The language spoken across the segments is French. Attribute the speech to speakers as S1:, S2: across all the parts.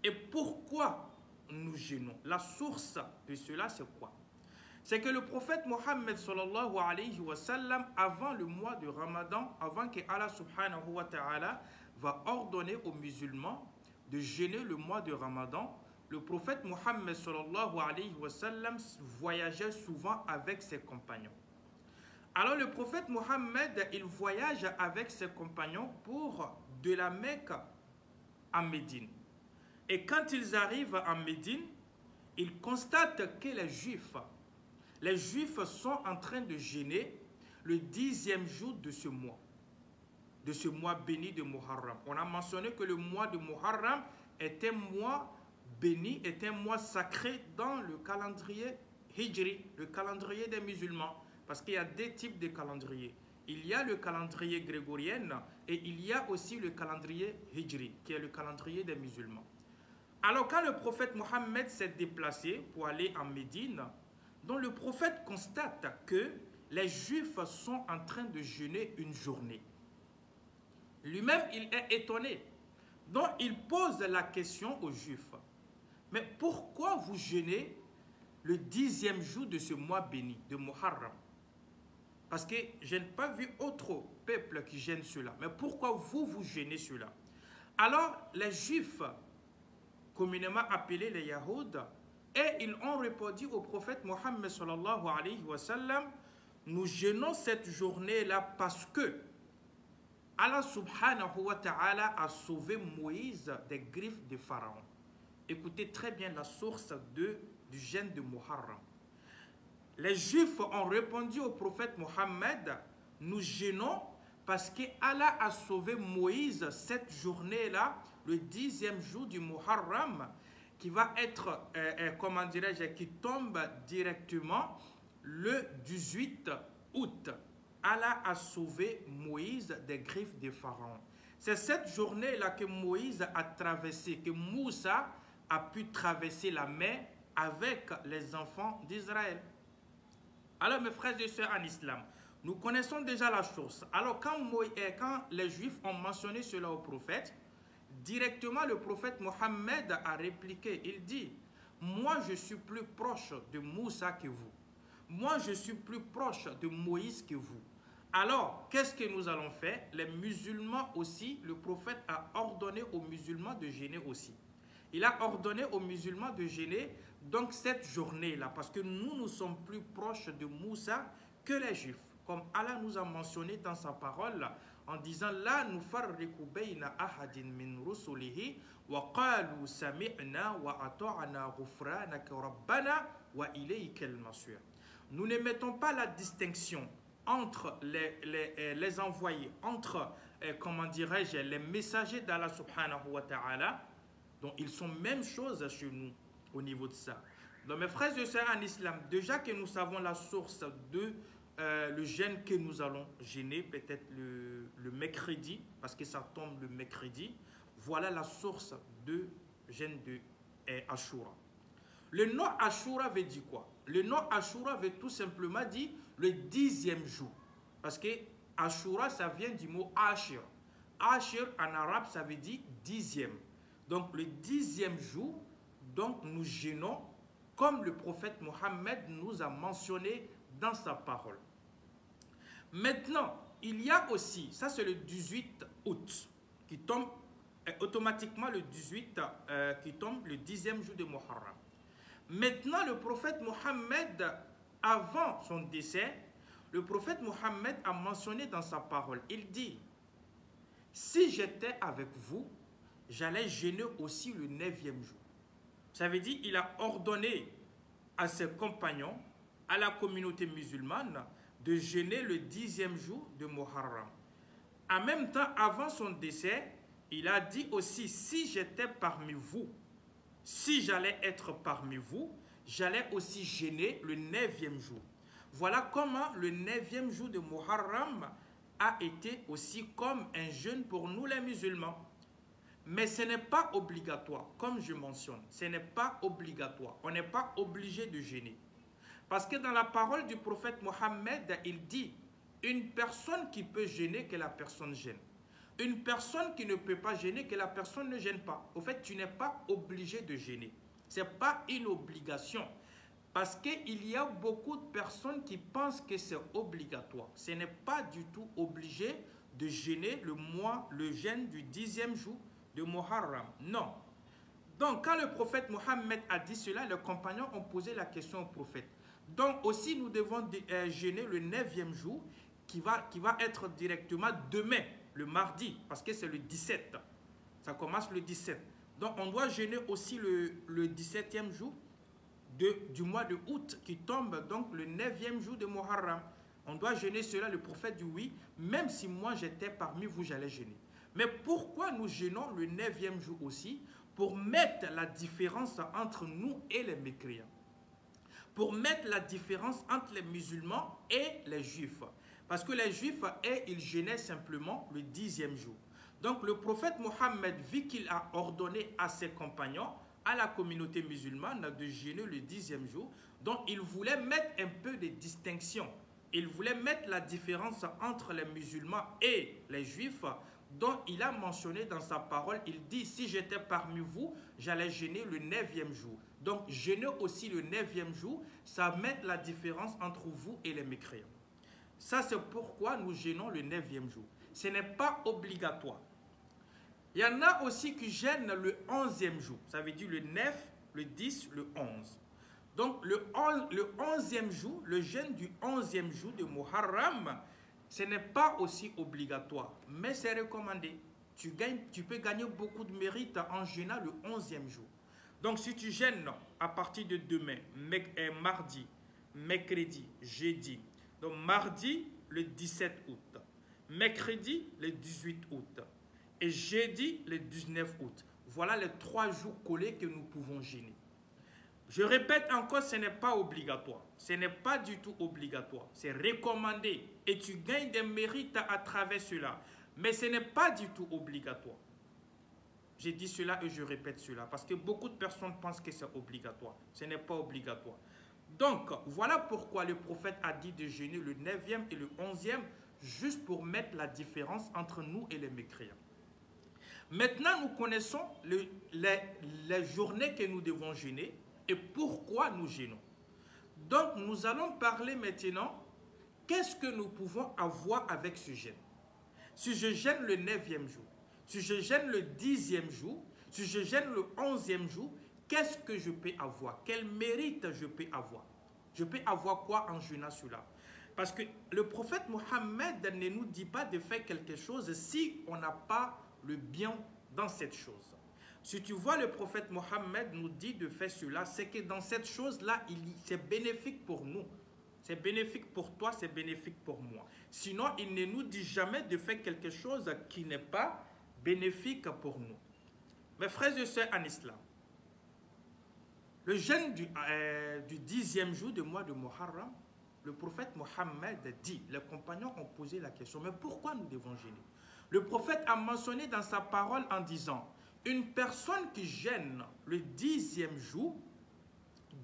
S1: Et pourquoi nous jeûnons? La source de cela, c'est quoi? C'est que le prophète Mohammed sallallahu alayhi wa sallam, avant le mois de Ramadan, avant que Allah subhanahu wa ta'ala va ordonner aux musulmans de jeûner le mois de Ramadan, le prophète Mohammed sallallahu alayhi wa sallam voyageait souvent avec ses compagnons. Alors le prophète Mohammed, il voyage avec ses compagnons pour de la Mecque à Médine. Et quand ils arrivent à Médine, ils constatent que les Juifs sont en train de jeûner le 10e jour de ce mois béni de Muharram. On a mentionné que le mois de Muharram est un mois béni, est un mois sacré dans le calendrier Hijri, le calendrier des musulmans. Parce qu'il y a deux types de calendriers. Il y a le calendrier grégorien et il y a aussi le calendrier Hijri, qui est le calendrier des musulmans. Alors quand le prophète Mohammed s'est déplacé pour aller en Médine, donc le prophète constate que les Juifs sont en train de jeûner une journée. Lui-même, il est étonné. Donc il pose la question aux Juifs. Mais pourquoi vous jeûnez le 10e jour de ce mois béni, de Muharram? Parce que je n'ai pas vu autre peuple qui gêne cela. Mais pourquoi vous gênez cela? Alors, les Juifs, communément appelés les Yahoud, et ils ont répondu au prophète Mohammed sallallahu alayhi wa sallam, nous gênons cette journée-là parce que Allah subhanahu wa ta'ala a sauvé Moïse des griffes de Pharaon. Écoutez très bien la source du jeûne de Muharram. Les Juifs ont répondu au prophète Mohammed, nous jeûnons parce que Allah a sauvé Moïse cette journée-là, le 10e jour du Muharram, qui va être, comment dirais-je, qui tombe directement le 18 août. Allah a sauvé Moïse des griffes de Pharaon. C'est cette journée-là que Moïse a traversé, que Moussa a pu traverser la mer avec les enfants d'Israël. Alors mes frères et sœurs en islam, nous connaissons déjà la chose. Alors quand les Juifs ont mentionné cela au prophète, directement le prophète Mohammed a répliqué, il dit, moi je suis plus proche de Moussa que vous. Moi je suis plus proche de Moïse que vous. Alors, qu'est-ce que nous allons faire? Les musulmans aussi, le prophète a ordonné aux musulmans de jeûner aussi. Il a ordonné aux musulmans de jeûner donc cette journée-là, parce que nous sommes plus proches de Moussa que les Juifs. Comme Allah nous a mentionné dans sa parole, en disant « La nufarriqu bayna ahadin min rusulihi wa qalu sami'na wa ata'na ghufranaka rabbana wa ilayka al-masir » Nous ne mettons pas la distinction entre les envoyés, entre, comment dirais-je, les messagers d'Allah subhanahu wa ta'ala, donc ils sont même chose chez nous au niveau de ça. Donc mes frères et sœurs en islam, déjà que nous savons la source de le jeûne que nous allons jeûner, peut-être le mercredi, parce que ça tombe le mercredi, voilà la source de jeûne de Ashura. Le nom Ashura veut dire quoi? Le nom Ashura veut tout simplement dire le 10e jour. Parce que Ashura, ça vient du mot Ashir. Ashir en arabe, ça veut dire 10e. Donc le 10e jour, donc nous jeûnons comme le prophète Mohammed nous a mentionné dans sa parole. Maintenant, il y a aussi, ça c'est le 18 août, qui tombe automatiquement le 18, qui tombe le 10e jour de Muharram. Maintenant, le prophète Mohammed, avant son décès, le prophète Mohammed a mentionné dans sa parole, il dit, si j'étais avec vous, j'allais jeûner aussi le 9e jour. Ça veut dire qu'il a ordonné à ses compagnons, à la communauté musulmane, de jeûner le 10e jour de Muharram. En même temps, avant son décès, il a dit aussi, si j'étais parmi vous, si j'allais être parmi vous, j'allais aussi jeûner le 9e jour. Voilà comment le 9e jour de Muharram a été aussi comme un jeûne pour nous les musulmans. Mais ce n'est pas obligatoire, comme je mentionne, ce n'est pas obligatoire. On n'est pas obligé de jeûner. Parce que dans la parole du prophète Mohammed, il dit, une personne qui peut jeûner, que la personne jeûne. Une personne qui ne peut pas gêner, que la personne ne gêne pas. Au fait, tu n'es pas obligé de gêner. Ce n'est pas une obligation. Parce qu'il y a beaucoup de personnes qui pensent que c'est obligatoire. Ce n'est pas du tout obligé de gêner le jeûne du 10e jour de Muharram. Non. Donc, quand le prophète Mohammed a dit cela, les compagnons ont posé la question au prophète. Donc, aussi, nous devons gêner le 9e jour qui va être directement demain, le mardi, parce que c'est le 17. Ça commence le 17. Donc, on doit gêner aussi le 17e jour du mois de août qui tombe donc le 9e jour de Muharram. On doit gêner cela. Le prophète dit oui, même si moi j'étais parmi vous, j'allais gêner. Mais pourquoi nous gênons le 9e jour aussi? Pour mettre la différence entre nous et les mécréants. Pour mettre la différence entre les musulmans et les juifs. Parce que les juifs, ils gênaient simplement le 10e jour. Donc le prophète Mohammed, vu qu'il a ordonné à ses compagnons, à la communauté musulmane de gêner le 10e jour, donc il voulait mettre un peu de distinction. Il voulait mettre la différence entre les musulmans et les juifs, dont il a mentionné dans sa parole, il dit, si j'étais parmi vous, j'allais gêner le 9e jour. Donc gêner aussi le 9e jour, ça met la différence entre vous et les mécréants. Ça, c'est pourquoi nous gênons le 9e jour. Ce n'est pas obligatoire. Il y en a aussi qui gênent le 11e jour. Ça veut dire le 9, le 10, le 11. Donc le 11e jour, le jeûne du 11e jour de Muharram, ce n'est pas aussi obligatoire, mais c'est recommandé. Tu peux gagner beaucoup de mérite en jeûnant le 11e jour. Donc si tu gênes à partir de demain, mardi, mercredi, jeudi, donc mardi le 17 août, mercredi le 18 août et jeudi le 19 août. Voilà les 3 jours collés que nous pouvons gêner. Je répète encore, ce n'est pas obligatoire. Ce n'est pas du tout obligatoire. C'est recommandé et tu gagnes des mérites à travers cela. Mais ce n'est pas du tout obligatoire. J'ai dit cela et je répète cela parce que beaucoup de personnes pensent que c'est obligatoire. Ce n'est pas obligatoire. Donc, voilà pourquoi le prophète a dit de jeûner le 9e et le 11e juste pour mettre la différence entre nous et les mécréants. Maintenant, nous connaissons les journées que nous devons jeûner et pourquoi nous jeûnons. Donc, nous allons parler maintenant qu'est-ce que nous pouvons avoir avec ce jeûne. Si je jeûne le 9e jour, si je jeûne le 10e jour, si je jeûne le 11e jour, qu'est-ce que je peux avoir? Quel mérite je peux avoir? Je peux avoir quoi en jeûnant cela? Parce que le prophète Mohammed ne nous dit pas de faire quelque chose si on n'a pas le bien dans cette chose. Si tu vois, le prophète Mohammed nous dit de faire cela, c'est que dans cette chose-là, c'est bénéfique pour nous. C'est bénéfique pour toi, c'est bénéfique pour moi. Sinon, il ne nous dit jamais de faire quelque chose qui n'est pas bénéfique pour nous. Mes frères et sœurs en islam, le jeûne du 10e jour du mois de Muharram, le prophète Mohammed dit, les compagnons ont posé la question, mais pourquoi nous devons jeûner? Le prophète a mentionné dans sa parole en disant, une personne qui jeûne le 10e jour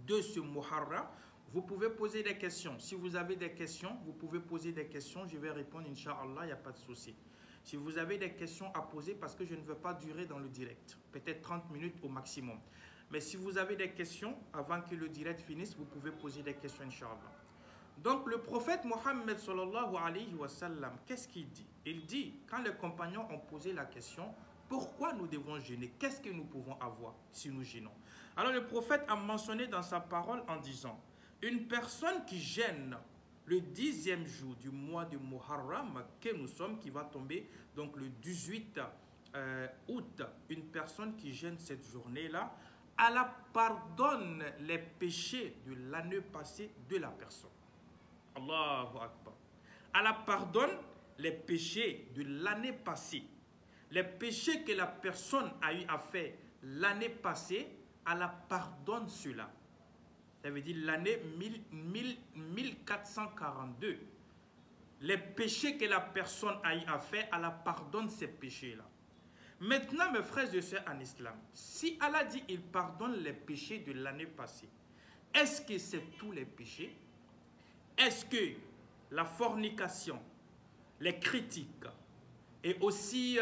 S1: de ce Muharram, vous pouvez poser des questions. Si vous avez des questions, vous pouvez poser des questions. Je vais répondre, Inch'Allah, il n'y a pas de souci. Si vous avez des questions à poser, parce que je ne veux pas durer dans le direct, peut-être 30 minutes au maximum. Mais si vous avez des questions, avant que le direct finisse, vous pouvez poser des questions, Inch'Allah. Donc, le prophète Mohammed, sallallahu alayhi wa sallam, qu'est-ce qu'il dit? Il dit, quand les compagnons ont posé la question, pourquoi nous devons jeûner? Qu'est-ce que nous pouvons avoir si nous jeûnons? Alors, le prophète a mentionné dans sa parole en disant, une personne qui jeûne le 10e jour du mois de Muharram que nous sommes, qui va tomber donc le 18 août, une personne qui jeûne cette journée-là, Allah pardonne les péchés de l'année passée de la personne. Allahu Akbar. Allah pardonne les péchés de l'année passée. Les péchés que la personne a eu à faire l'année passée, Allah pardonne cela. Ça veut dire l'année 1442. Les péchés que la personne a eu à faire, Allah pardonne ces péchés-là. Maintenant, mes frères et sœurs en islam, si Allah dit qu'il pardonne les péchés de l'année passée, est-ce que c'est tous les péchés? Est-ce que la fornication, les critiques et aussi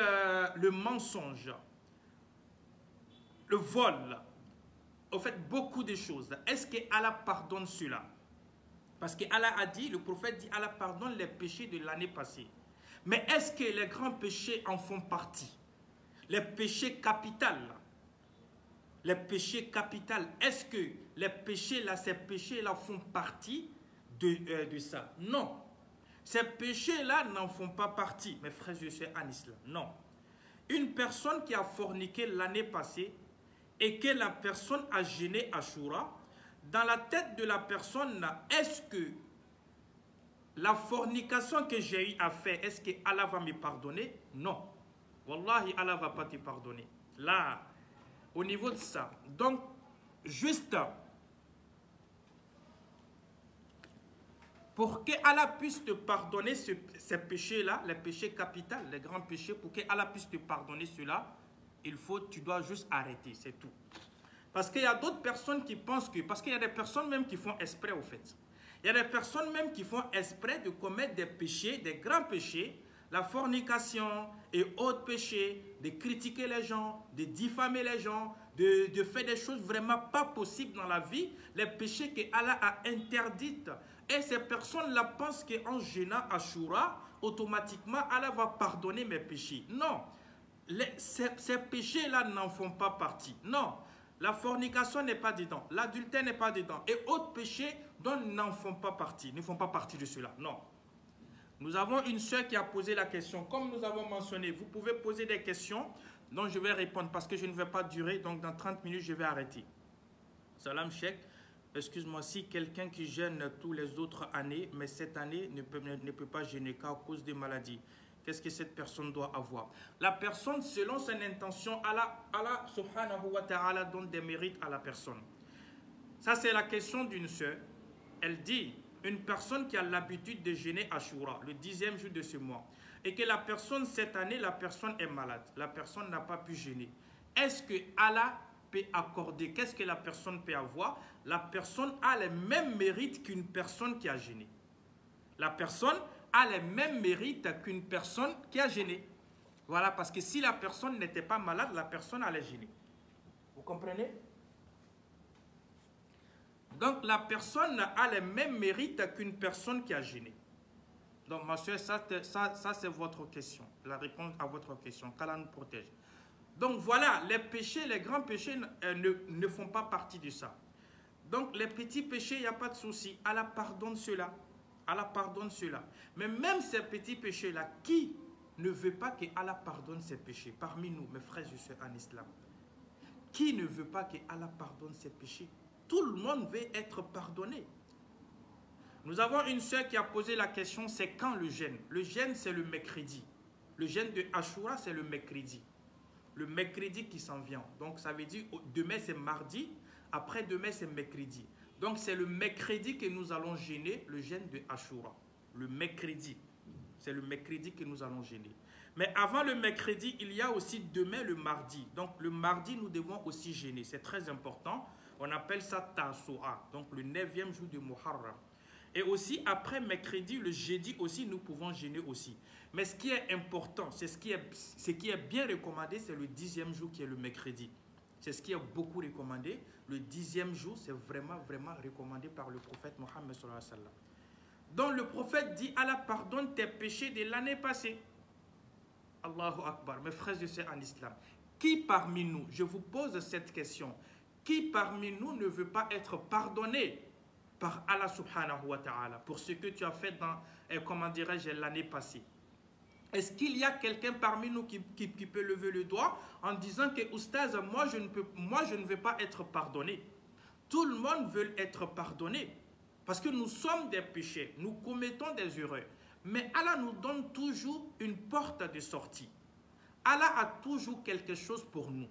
S1: le mensonge, le vol, en fait beaucoup de choses. Est-ce que Allah pardonne cela? Parce que Allah a dit, le prophète dit, Allah pardonne les péchés de l'année passée. Mais est-ce que les grands péchés en font partie? Les péchés capitaux, les péchés capitaux, est-ce que les péchés là, ces péchés là font partie de ça? Non. Ces péchés-là n'en font pas partie, mes frères et sœurs en islam. Non. Une personne qui a forniqué l'année passée et que la personne a jeûné Ashura, dans la tête de la personne, est-ce que la fornication que j'ai eu à faire, est-ce que Allah va me pardonner? Non. Wallahi, Allah ne va pas te pardonner. Là, au niveau de ça. Donc, juste pour que Allah puisse te pardonner ces péchés-là, les péchés capitaux, les grands péchés, pour que Allah puisse te pardonner cela, tu dois juste arrêter, c'est tout. Parce qu'il y a d'autres personnes qui pensent que, parce qu'il y a des personnes même qui font exprès au fait. Il y a des personnes même qui font exprès de commettre des péchés, des grands péchés, la fornication et autres péchés, de critiquer les gens, de diffamer les gens, de faire des choses vraiment pas possibles dans la vie, les péchés que Allah a interdits. Et ces personnes-là pensent qu'en jeûnant Ashura, automatiquement, Allah va pardonner mes péchés. Non, ces péchés-là n'en font pas partie. Non, la fornication n'est pas dedans, l'adultère n'est pas dedans. Et autres péchés dont n'en font pas partie, ne font pas partie de cela. Non. Nous avons une sœur qui a posé la question. Comme nous avons mentionné, vous pouvez poser des questions dont je vais répondre parce que je ne vais pas durer. Donc dans 30 minutes, je vais arrêter. Salam Cheikh. Excuse-moi, si quelqu'un qui jeûne tous les autres années, mais cette année ne peut pas jeûner qu'à cause des maladies, qu'est-ce que cette personne doit avoir? La personne, selon son intention, Allah subhanahu wa ta'ala donne des mérites à la personne. Ça, c'est la question d'une sœur. Elle dit, une personne qui a l'habitude de jeûner Ashura, le 10e jour de ce mois, et que la personne, cette année, la personne est malade, la personne n'a pas pu jeûner. Est-ce que Allah peut accorder, qu'est-ce que la personne peut avoir? La personne a les mêmes mérites qu'une personne qui a jeûné. La personne a les mêmes mérites qu'une personne qui a jeûné. Voilà, parce que si la personne n'était pas malade, la personne allait jeûner. Vous comprenez? Donc la personne a les mêmes mérites qu'une personne qui a jeûné. Donc ma soeur, ça c'est votre question, la réponse à votre question, qu'Allah nous protège. Donc voilà, les péchés, les grands péchés ne font pas partie de ça. Donc les petits péchés, il n'y a pas de souci. Allah pardonne cela. Allah pardonne cela. Mais même ces petits péchés-là, qui ne veut pas que Allah pardonne ces péchés? Parmi nous, mes frères et sœurs en islam. Qui ne veut pas que Allah pardonne ces péchés? Tout le monde veut être pardonné. Nous avons une sœur qui a posé la question, c'est quand le jeûne? Le jeûne, c'est le mercredi. Le jeûne de Ashura, c'est le mercredi. Le mercredi qui s'en vient. Donc ça veut dire, demain c'est mardi, après demain c'est mercredi. Donc c'est le mercredi que nous allons jeûner le jeûne de Ashura. Le mercredi. C'est le mercredi que nous allons jeûner. Mais avant le mercredi, il y a aussi demain le mardi. Donc le mardi, nous devons aussi jeûner. C'est très important. On appelle ça Tasu'a. Donc le 9e jour de Muharram. Et aussi après mercredi, le jeudi aussi, nous pouvons jeûner aussi. Mais ce qui est important, ce qui est bien recommandé, c'est le 10e jour qui est le mercredi. C'est ce qui est beaucoup recommandé. Le 10e jour, c'est vraiment recommandé par le prophète Mohammed sallallahu alayhi wa sallam. Donc le prophète dit, Allah pardonne tes péchés de l'année passée. Allahu Akbar, mes frères et sœurs en islam. Qui parmi nous, je vous pose cette question, qui parmi nous ne veut pas être pardonné par Allah subhanahu wa ta'ala pour ce que tu as fait dans, comment dirais-je, l'année passée? Est-ce qu'il y a quelqu'un parmi nous qui peut lever le doigt en disant que Oustaz, moi je ne veux pas être pardonné? Tout le monde veut être pardonné parce que nous sommes des péchés, nous commettons des erreurs. Mais Allah nous donne toujours une porte de sortie. Allah a toujours quelque chose pour nous.